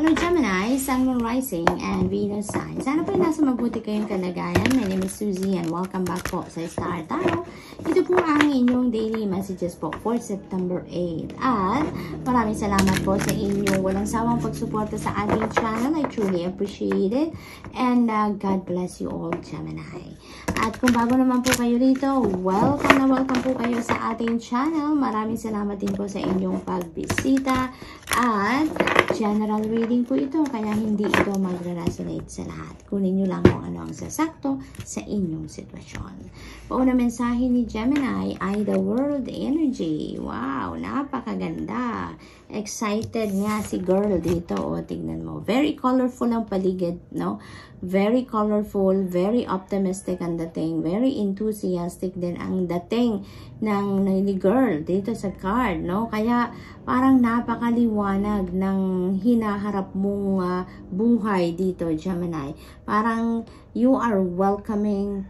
Hello Gemini, Sun, Moon, Rising, and Venus sign. Sana po nasa mabuti kayong kalagayan. My name is Suzy and welcome back po sa Star Tarot. Ito po ang inyong daily messages po for September 8. At maraming salamat po sa inyong walang sawang pagsuporta sa ating channel. I truly appreciate it. And God bless you all, Gemini. At kung bago naman po kayo rito, welcome na welcome po kayo sa ating channel. Maraming salamat din po sa inyong pagbisita. At general reading po ito, kaya hindi ito magre-resonate sa lahat. Kunin nyo lang kung ano ang sasakto sa inyong sitwasyon. Pauna mensahe ni Gemini ay the world energy. Wow, napakaganda. Excited nga si girl dito. O, tignan mo. Very colorful ang paligid, no? Very colorful, very optimistic ang dating. Very enthusiastic din ang dating ni girl dito sa card, no? Kaya parang napakaliwanag ng hinaharap mong buhay dito, Gemini. Parang you are welcoming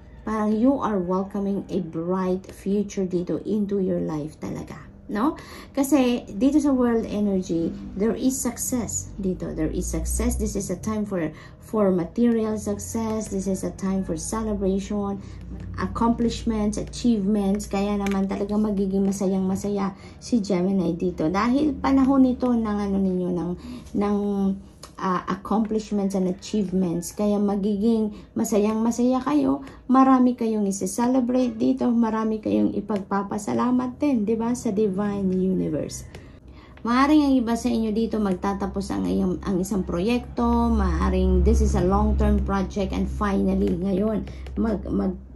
a bright future dito into your life talaga. No? Kasi dito sa world energy, there is success dito. There is success. This is a time for material success. This is a time for celebration, accomplishments, achievements. Kaya naman talaga magiging masayang-masaya si Gemini dito. Dahil panahon nito ng ng accomplishments and achievements. Kaya magiging masayang-masaya kayo. Marami kayong isi-celebrate dito. Marami kayong ipagpapasalamat din, di ba, sa Divine Universe. Maaring ang iba sa inyo dito magtatapos ang isang proyekto. Maaring this is a long-term project and finally ngayon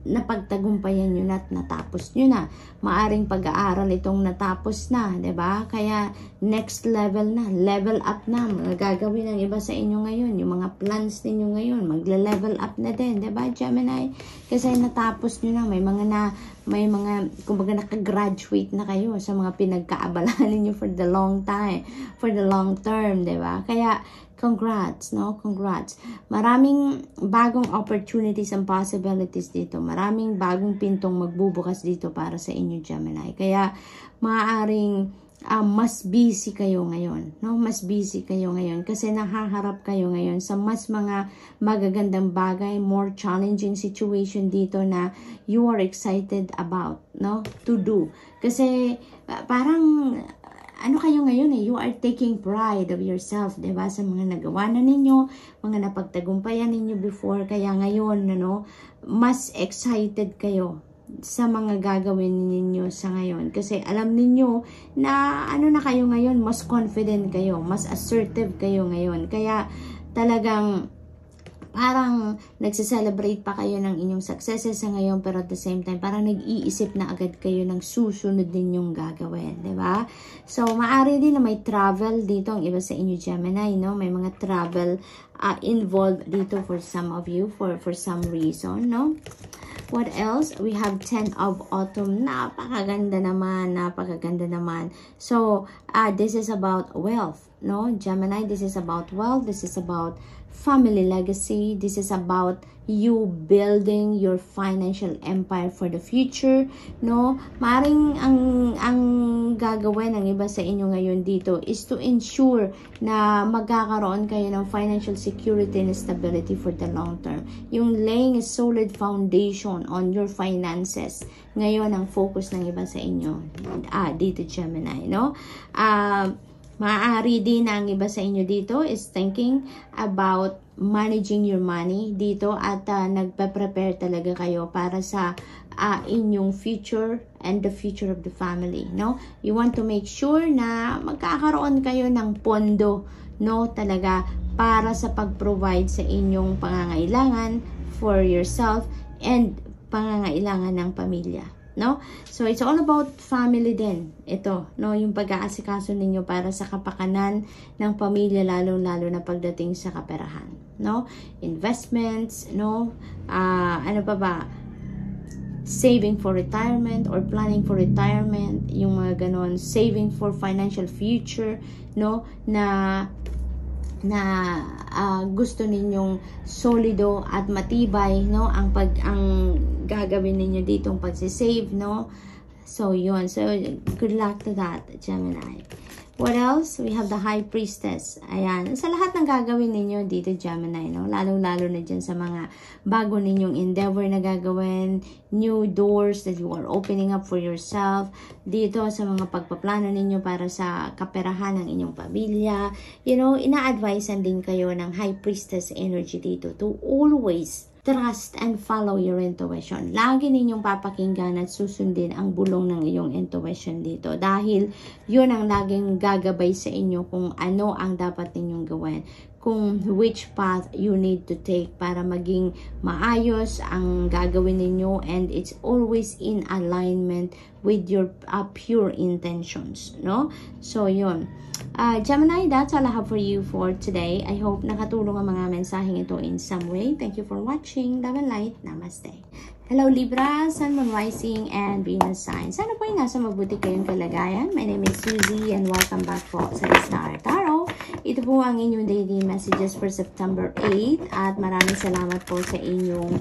napagtagumpayan nyo na at natapos nyo na. Maaring pag-aaral itong natapos na, 'di ba? Kaya next level na, level up na. Gagawin ng iba sa inyo ngayon, yung mga plans ninyo ngayon, magle-level up na din, 'di ba, Gemini? Kasi natapos nyo na, may mga kumbaga naka-graduate na kayo sa mga pinagkaabalahan niyo for the long time, for the long term, 'di ba? Kaya congrats, no? Congrats. Maraming bagong opportunities and possibilities dito. Maraming bagong pintong magbubukas dito para sa inyo, Gemini. Kaya maaaring mas busy kayo ngayon, no? Mas busy kayo ngayon kasi nahaharap kayo ngayon sa mas mga magagandang bagay, more challenging situation dito na you are excited about, no? To do. Kasi parang ano kayo ngayon you are taking pride of yourself, diba? Sa mga nagawa na ninyo, mga napagtagumpayan ninyo before, kaya ngayon, mas excited kayo sa mga gagawin ninyo sa ngayon. Kasi alam ninyo na na kayo ngayon, mas confident kayo, mas assertive kayo ngayon. Kaya talagang parang nagse-celebrate pa kayo ng inyong successes sa ngayon, pero at the same time, parang nag-iisip na agad kayo ng susunod din yung gagawin, di ba? So, maaari din na may travel dito ang iba sa inyo, Gemini, no? May mga travel involved dito for some of you, for some reason, no? What else? We have 10 of Autumn. Napakaganda naman, napakaganda naman. So, this is about wealth, no? Gemini, this is about wealth. This is about family legacy. This is about you building your financial empire for the future, no? Maring ang gagawin ng iba sa inyo ngayon dito is to ensure na magkakaroon kayo ng financial security and stability for the long term. Yung laying a solid foundation on your finances. Ngayon ang focus ng iba sa inyo. Dito, Gemini, no? Maaari din ang iba sa inyo dito is thinking about managing your money dito at nagpe-prepare talaga kayo para sa inyong future and the future of the family, no? You want to make sure na magkakaroon kayo ng pondo, no? Talaga para sa pag-provide sa inyong pangangailangan for yourself and pangangailangan ng pamilya, no? So, it's all about family din. Ito, no? Yung pag-aasikaso ninyo para sa kapakanan ng pamilya, lalo-lalo na pagdating sa kaperahan, no? Investments, no? Ano pa ba? Saving for retirement or planning for retirement, yung mga ganon. Saving for financial future, no? Na gusto ninyong solido at matibay, no? Ang gagawin ninyo dito ang pagse-save, no? So, yun. So, good luck to that, Gemini. What else? We have the High Priestess. Ayan. Sa lahat ng gagawin ninyo dito, Gemini, no? Lalong-lalo na dyan sa mga bago ninyong endeavor na gagawin, new doors that you are opening up for yourself, dito sa mga pagpaplano ninyo para sa kaperahan ng inyong pamilya. You know, ina-advisean din kayo ng High Priestess energy dito to always trust and follow your intuition. Lagi ninyong papakinggan at susundin ang bulong ng iyong intuition dito. Dahil yun ang laging gagabay sa inyo kung ano ang dapat ninyong gawin. Kung which path you need to take para maging maayos ang gagawin ninyo, and it's always in alignment with your pure intentions, no? So, yun. Gemini, that's all I have for you for today. I hope nakatulong ang mga mensaheng ito in some way. Thank you for watching. Love and light. Namaste. Hello Libra, Sun, Moon, Rising, and Venus sign. Sana po ay nasa mabuti kayong kalagayan. My name is Suzy and welcome back po sa Star Tarot. Ito po ang inyong daily messages for September 8 at maraming salamat po sa inyong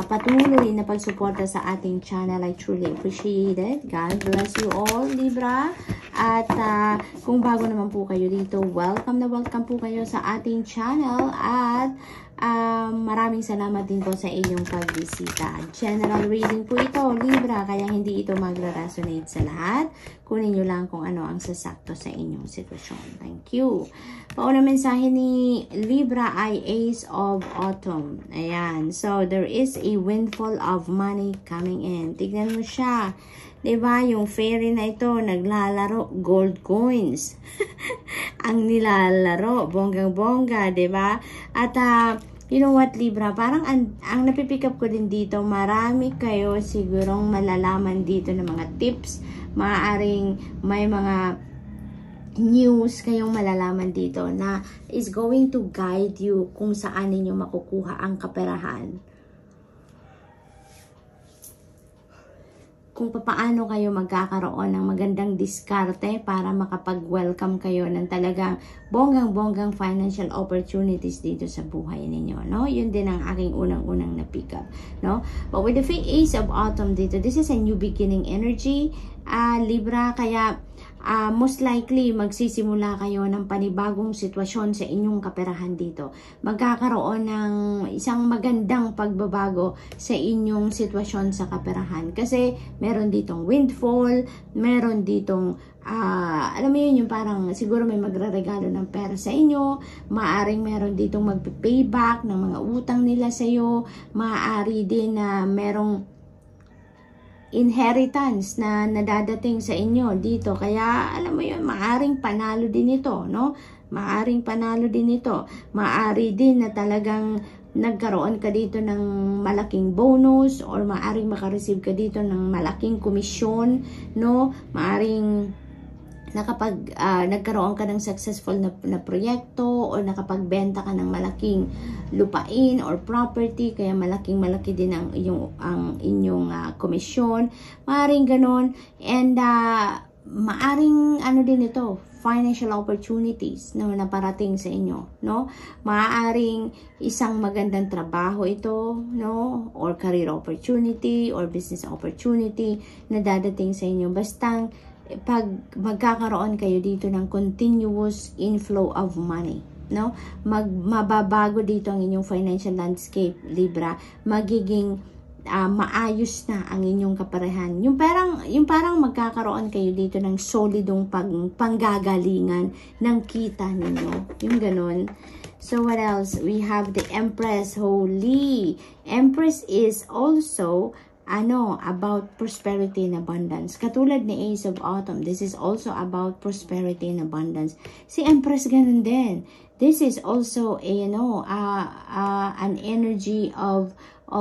patuloy na pagsuporta sa ating channel. I truly appreciate it. God bless you all, Libra. At kung bago naman po kayo dito, welcome na welcome po kayo sa ating channel at maraming salamat din po sa inyong pagbisita. General reading po ito, Libra, kaya hindi ito magra-resonate sa lahat. Kunin nyo lang kung ano ang sasakto sa inyong sitwasyon. Thank you. Paunang mensahe ni Libra ay Ace of Autumn. Ayan. So, there is a windfall of money coming in. Tignan mo siya. Diba, yung fairy na ito, naglalaro gold coins. Ang nilalaro, bonggang-bongga, diba? At, you know what, Libra, parang ang napipick up ko din dito, marami kayo sigurong malalaman dito ng mga tips. Maaaring may mga news kayong malalaman dito na is going to guide you kung saan ninyo makukuha ang kaperahan. Kung paano kayo magkakaroon ng magandang diskarte para makapag-welcome kayo ng talagang bonggang-bonggang financial opportunities dito sa buhay ninyo, no? Yun din ang aking unang-unang na-pick up, no? But with the Ace of Autumn dito, this is a new beginning energy, Libra, kaya most likely magsisimula kayo ng panibagong sitwasyon sa inyong kaperahan dito. Magkakaroon ng isang magandang pagbabago sa inyong sitwasyon sa kaperahan. Kasi meron ditong windfall, meron ditong alam mo yun, yung parang siguro may magre-regalo ng pera sa inyo, maaring meron ditong mag-payback ng mga utang nila sa iyo, maaari din na merong inheritance na nadadating sa inyo dito. Kaya, alam mo yun, maaring panalo din ito, no? Maaring panalo din ito. Maari din na talagang nagkaroon ka dito ng malaking bonus or maaring makareceive ka dito ng malaking komisyon, no? Maaring nagkaroon ka ng successful na proyekto o nakapagbenta ka ng malaking lupain or property, kaya malaki din ang inyong komisyon. Maaring ganon. And maaring ano din ito, financial opportunities na naparating sa inyo, no? Maaring isang magandang trabaho ito, no? Or career opportunity or business opportunity na dadating sa inyo. Basta pag magkakaroon kayo dito ng continuous inflow of money, no? Mababago dito ang inyong financial landscape, Libra. Magiging maayos na ang inyong kaparehan. Yung parang magkakaroon kayo dito ng solidong panggagalingan ng kita ninyo. Yung ganun. So what else? We have the Empress. Holy! Empress is also about prosperity and abundance. Katulad ni Ace of Autumn, this is also about prosperity and abundance. Si Empress ganun din. This is also an energy of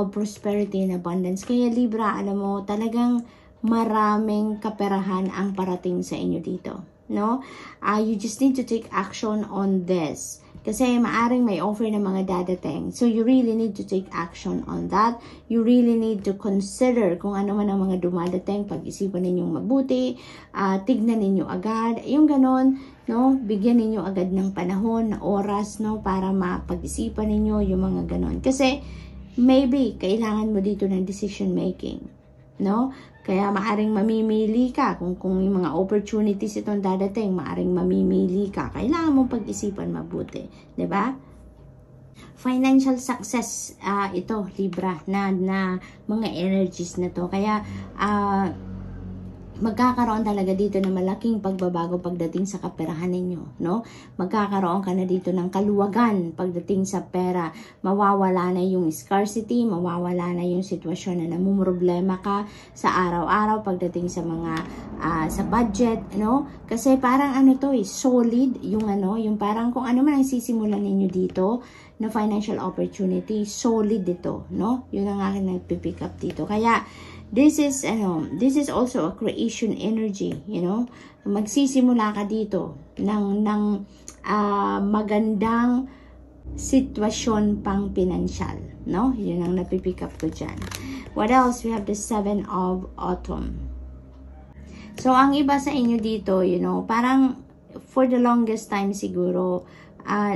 prosperity and abundance. Kaya Libra, alam mo, talagang maraming kaperahan ang parating sa inyo dito, no? You just need to take action on this. Kasi maaring may offer na mga dadating. So, you really need to take action on that. You really need to consider kung ano man ang mga dumadating. Pag-isipan ninyong mabuti. Tignan ninyo agad. Yung ganon, no? Bigyan ninyo agad ng panahon, na oras, no? Para mapag-isipan ninyo yung mga ganon. Kasi, maybe, kailangan mo dito ng decision making. no? Kaya maaring mamimili ka. Kung yung mga opportunities itong dadating, maaring mamimili ka. Kailangan mong pag-isipan mabuti. 'Di ba? Financial success, ito, Libra, na mga energies na to. Kaya, magkakaroon talaga dito ng malaking pagbabago pagdating sa kaperahan ninyo, no? Magkakaroon ka na dito ng kaluwagan pagdating sa pera. Mawawala na yung scarcity, mawawala na yung sitwasyon na namumroblema ka sa araw-araw pagdating sa mga sa budget, no? Kasi parang solid yung yung parang kung ano man ang sisimulan ninyo dito na financial opportunity, solid ito, no? Yun ang akin nagpipick up dito. Kaya this is also a creation energy, magsisimula ka dito ng magandang sitwasyon pang pinansyal, no? Yun ang napipick up ko dyan. What else? We have the 7 of Autumn. So ang iba sa inyo dito, parang for the longest time siguro,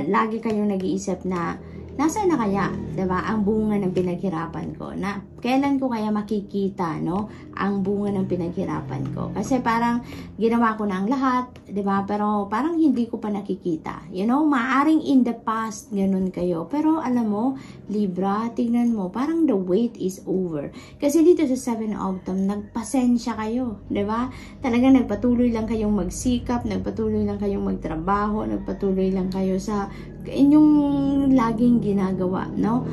lagi kayong nag-iisip na nasaan na kaya, 'di ba, ang bunga ng pinaghirapan ko? Na kailan ko kaya makikita, no, ang bunga ng pinaghirapan ko? Kasi parang ginawa ko na ang lahat, 'di ba? Pero parang hindi ko pa nakikita. Maaring in the past ganun kayo. Pero alam mo, Libra, tingnan mo, parang the wait is over. Kasi dito sa 7 Autumn, nagpasensya kayo, 'di ba? Talagang nagpatuloy lang kayong magsikap, nagpatuloy lang kayong magtrabaho, nagpatuloy lang kayo sa inyong laging ginagawa, no?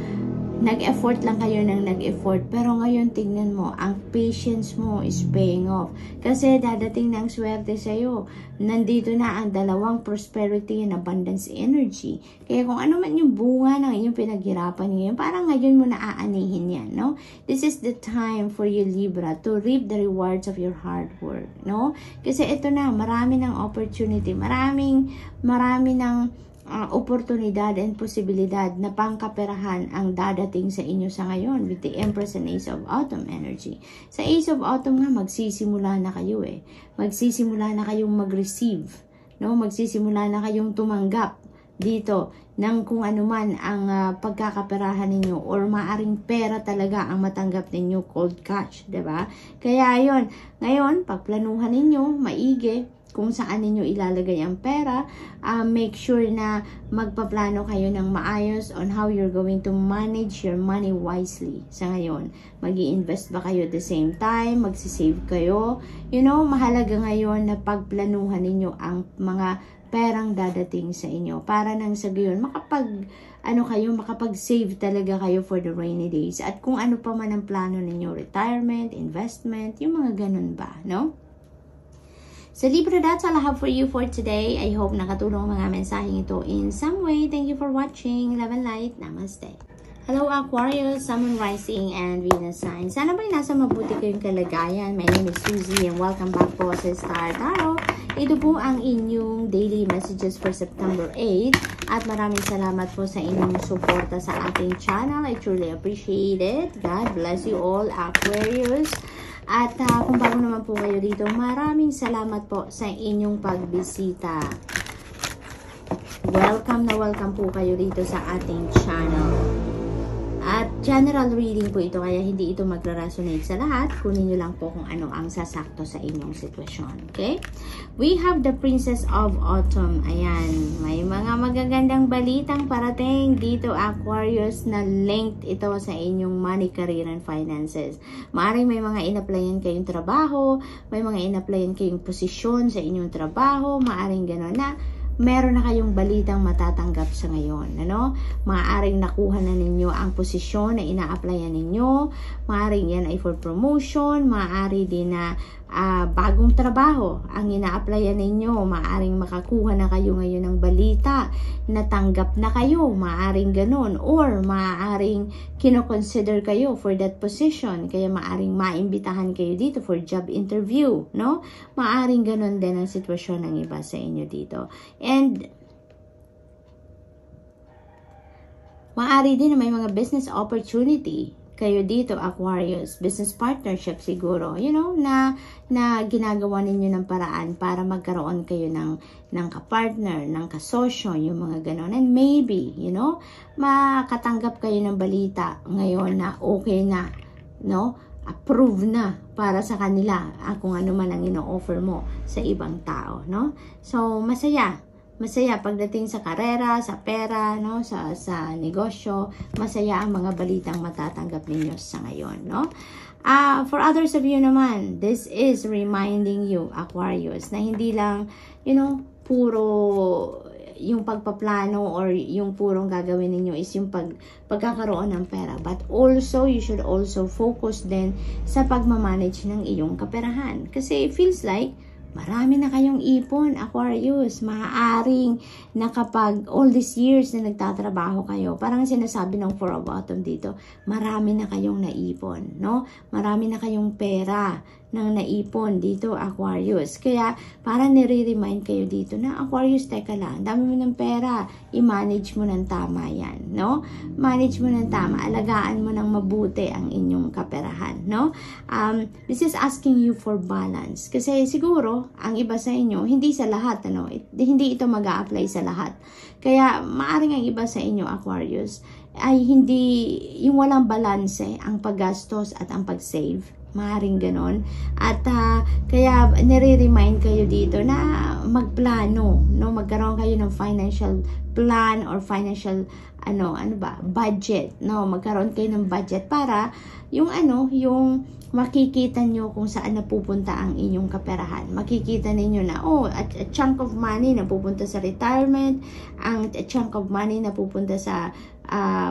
Nag-effort lang kayo ng nag-effort. Pero ngayon, tingnan mo, ang patience mo is paying off. Kasi dadating na ang swerte sa'yo. Nandito na ang dalawang prosperity and abundance energy. Kaya kung ano man yung bunga ng inyong pinaghirapan ngayon, parang ngayon mo naaanihin yan, no? This is the time for you, Libra, to reap the rewards of your hard work, no? Kasi ito na, marami ng opportunity, marami ng oportunidad and posibilidad na pangkaperahan ang dadating sa inyo sa ngayon with the Empress and Ace of Autumn energy. Sa Ace of Autumn nga, magsisimula na kayo Magsisimula na kayong mag-receive, no? Magsisimula na kayong tumanggap dito ng kung ano man ang pagkakaperahan ninyo or maaring pera talaga ang matanggap ninyo, cold cash, 'di ba? Kaya ayon, ngayon pagplanuhan ninyo maigi kung saan ninyo ilalagay ang pera. Make sure na magpaplano kayo ng maayos on how you're going to manage your money wisely. Sa ngayon, mag-i-invest ba kayo at the same time? Magsisave kayo? Mahalaga ngayon na pagplanuhan ninyo ang mga perang dadating sa inyo para nang sa gayon makapag-save talaga kayo for the rainy days. At kung ano pa man ang plano ninyo, retirement, investment, yung mga ganun ba, no? So Libra, that's all I have for you for today. I hope nakatulong ang mga mensaheng ito in some way. Thank you for watching. Love and light. Namaste. Hello Aquarius, Sun, Rising, and Venus sign. Sana ba'y nasa mabuti kayong kalagayan. My name is Suzy and welcome back po sa Star Tarot. Ito po ang inyong daily messages for September 8. At maraming salamat po sa inyong suporta sa ating channel. I truly appreciate it. God bless you all, Aquarius. At kung bago naman po kayo dito, maraming salamat po sa inyong pagbisita. Welcome na welcome po kayo dito sa ating channel. At general reading po ito, kaya hindi ito magra-resonate sa lahat. Kunin nyo lang po kung ano ang sasakto sa inyong sitwasyon. Okay? We have the Princess of Autumn. Ayan. May mga magagandang balitang parating dito, Aquarius, na linked ito sa inyong money, career, and finances. Maaaring may mga in-applyan kayong trabaho, may mga in-applyan kayong posisyon sa inyong trabaho, maaaring gano'n na meron na kayong balitang matatanggap sa ngayon, Maaaring nakuha na ninyo ang posisyon na ina-applyan ninyo, maaaring yan ay for promotion, maaari din na bagong trabaho ang ina-applyan ninyo, maaaring makakuha na kayo ngayon ng balita, natanggap na kayo, maaaring ganun, or maaaring kino-consider kayo for that position, kaya maaaring maimbitahan kayo dito for job interview, Maaaring ganun din ang sitwasyon ng iba sa inyo dito. And maaari din na may mga business opportunity kayo dito, Aquarius. Business partnership siguro, na ginagawa ninyo ng paraan para magkaroon kayo ng kapartner, ng kasosyo, yung mga ganon. And maybe, makatanggap kayo ng balita ngayon na okay na, approve na para sa kanila kung ano man ang ino-offer mo sa ibang tao, no? So, masaya pagdating sa karera, sa pera, no? Sa negosyo, masaya ang mga balitang matatanggap ninyo sa ngayon, no? For others of you naman, this is reminding you, Aquarius, na hindi lang, puro yung pagpaplano or yung purong gagawin ninyo is yung pagkakaroon ng pera. But also, you should also focus din sa pagmamanage ng iyong kaperahan. Kasi it feels like marami na kayong ipon, Aquarius. Maaaring na kapag all these years na nagtatrabaho kayo, parang sinasabi ng Four of Autumn dito, marami na kayong naipon, no? Marami na kayong pera nang naipon dito, Aquarius. Kaya, parang nire-remind kayo dito na, Aquarius, teka lang, dami mo ng pera, i-manage mo ng tama yan, no? Manage mo ng tama, alagaan mo ng mabuti ang inyong kaperahan, no? This is asking you for balance. Kasi siguro, ang iba sa inyo, hindi sa lahat, hindi ito mag-a-apply sa lahat. Kaya, maaring ang iba sa inyo, Aquarius, ay hindi, yung walang balanse, ang paggastos at ang pag-save. Maaaring ganon. At kaya nire-remind kayo dito na magplano, no? Magkaroon kayo ng financial plan or financial budget, no? Magkaroon kayo ng budget para yung makikita nyo kung saan napupunta ang inyong kaperahan. Makikita ninyo na, a chunk of money na pupunta sa retirement, ang chunk of money na pupunta sa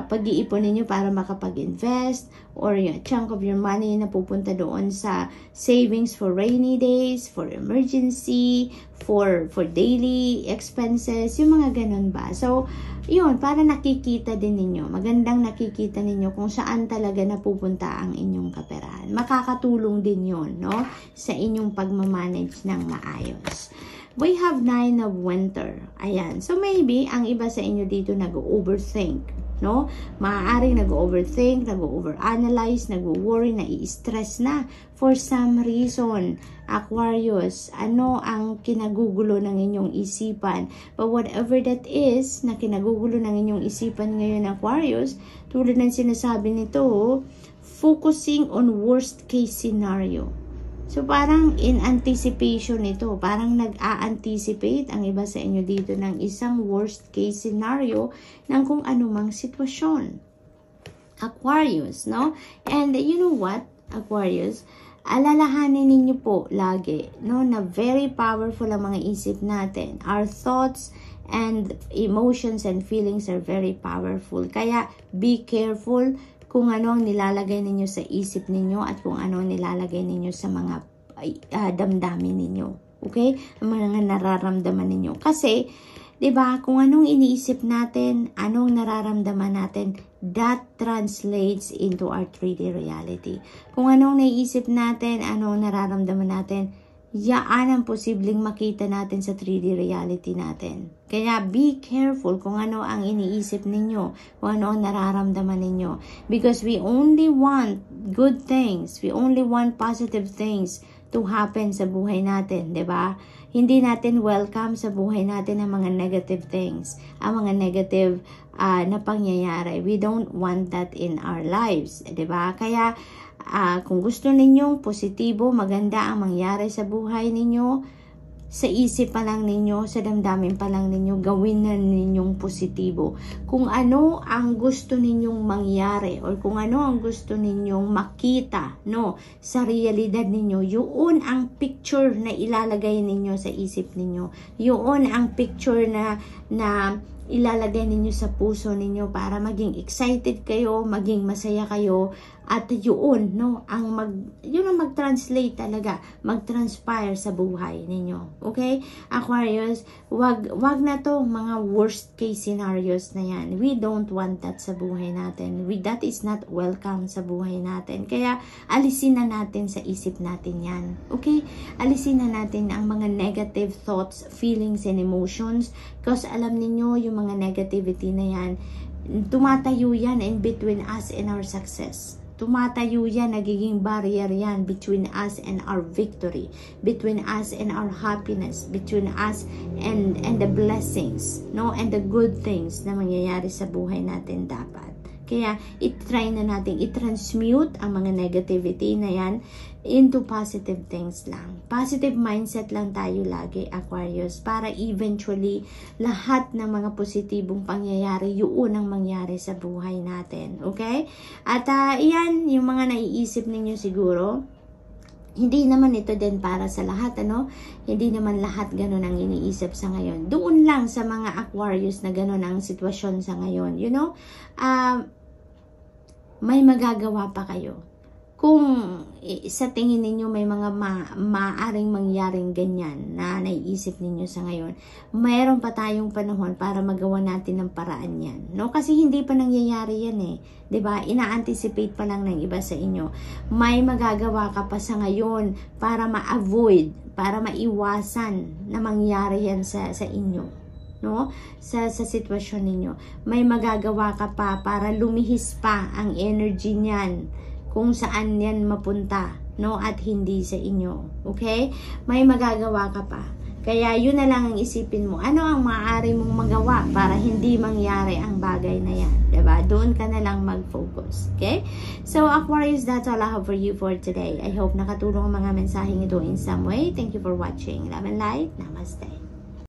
pag-iipon ninyo para makapag-invest, or yung chunk of your money na pupunta doon sa savings for rainy days, for emergency, for daily expenses, yung mga ganun ba. So, yun, para nakikita din ninyo, magandang nakikita ninyo kung saan talaga napupunta ang inyong kaperahan. Makakatulong din yun, no? Sa inyong pagmamanage ng maayos. We have 9 of Winter. Ayan. So, maybe, ang iba sa inyo dito nag-overthink, no? Maaaring nag-overthink, nag-overanalyze, nag-worry, nai-stress na for some reason. Aquarius, ano ang kinagugulo ng inyong isipan? But whatever that is, na kinagugulo ng inyong isipan ngayon, Aquarius, tulad ng sinasabi nito, focusing on worst case scenario. So, parang in anticipation ito, parang nag-a-anticipate ang iba sa inyo dito ng isang worst case scenario ng kung anumang sitwasyon. Aquarius, no? And you know what, Aquarius? Alalahanin ninyo po lagi, no, na very powerful ang mga isip natin. Our thoughts and emotions and feelings are very powerful. Kaya, be careful kung ano ang nilalagay ninyo sa isip ninyo at kung ano ang nilalagay ninyo sa mga damdamin ninyo. Okay? Ang mga nararamdaman ninyo. Kasi, 'di ba, kung anong iniisip natin, anong nararamdaman natin, that translates into our 3D reality. Kung anong naiisip natin, anong nararamdaman natin, yaan ang posibleng makita natin sa 3D reality natin. Kaya be careful kung ano ang iniisip ninyo, kung ano ang nararamdaman ninyo. Because we only want good things, we only want positive things to happen sa buhay natin, 'di ba? Hindi natin welcome sa buhay natin ang mga negative things, ang mga negative na pangyayari. We don't want that in our lives, 'di ba? Kaya kung gusto ninyong positibo, maganda ang mangyari sa buhay ninyo, sa isip pa lang ninyo, sa damdamin pa lang ninyo, gawin na ninyong positibo. Kung ano ang gusto ninyong mangyari or kung ano ang gusto ninyong makita, no, sa realidad ninyo, yun ang picture na ilalagay ninyo sa isip ninyo. Yun ang picture na ilalagay ninyo sa puso ninyo para maging excited kayo, maging masaya kayo, at yun, no, yun ang mag-translate talaga, mag-transpire sa buhay ninyo. Okay? Aquarius, wag na to mga worst case scenarios na yan. We don't want that sa buhay natin. That is not welcome sa buhay natin. Kaya, alisin na natin sa isip natin yan. Okay? Alisin na natin ang mga negative thoughts, feelings, and emotions. Kasi alam niyo yung mga negativity na yan, tumatayo yan in between us and our success. Tumatayo yan, nagiging barrier yan between us and our victory, between us and our happiness, between us and the blessings, no, and the good things na mangyayari sa buhay natin dapat. Kaya, i-try na natin i-transmute ang mga negativity na yan into positive things lang. Positive mindset lang tayo lagi, Aquarius, para eventually lahat ng mga positibong pangyayari, yun ang mangyari sa buhay natin. Okay? At iyan, yung mga naiisip ninyo siguro, hindi naman ito din para sa lahat, ano? Hindi naman lahat ganun ang iniisip sa ngayon. Doon lang sa mga Aquarius na ganun ang sitwasyon sa ngayon. You know, may magagawa pa kayo. Kung sa tingin ninyo may mga maaring mangyaring ganyan na naiisip ninyo sa ngayon, mayroon pa tayong panahon para magawa natin ng paraan yan. No? Kasi hindi pa nangyayari yan eh. 'Di ba? Ina-anticipate pa lang ng iba sa inyo. May magagawa ka pa sa ngayon para ma-avoid, para maiwasan na mangyari yan sa inyo. No? Sa sitwasyon ninyo. May magagawa ka pa para lumihis pa ang energy niyan kung saan yan mapunta, no? At hindi sa inyo. Okay? May magagawa ka pa. Kaya yun na lang ang isipin mo. Ano ang maaari mong magawa para hindi mangyari ang bagay na yan? Diba? Doon ka na lang mag-focus. Okay? So, Aquarius, that's all I have for you for today. I hope nakatulong ang mga mensaheng ito in some way. Thank you for watching. Love and light. Namaste.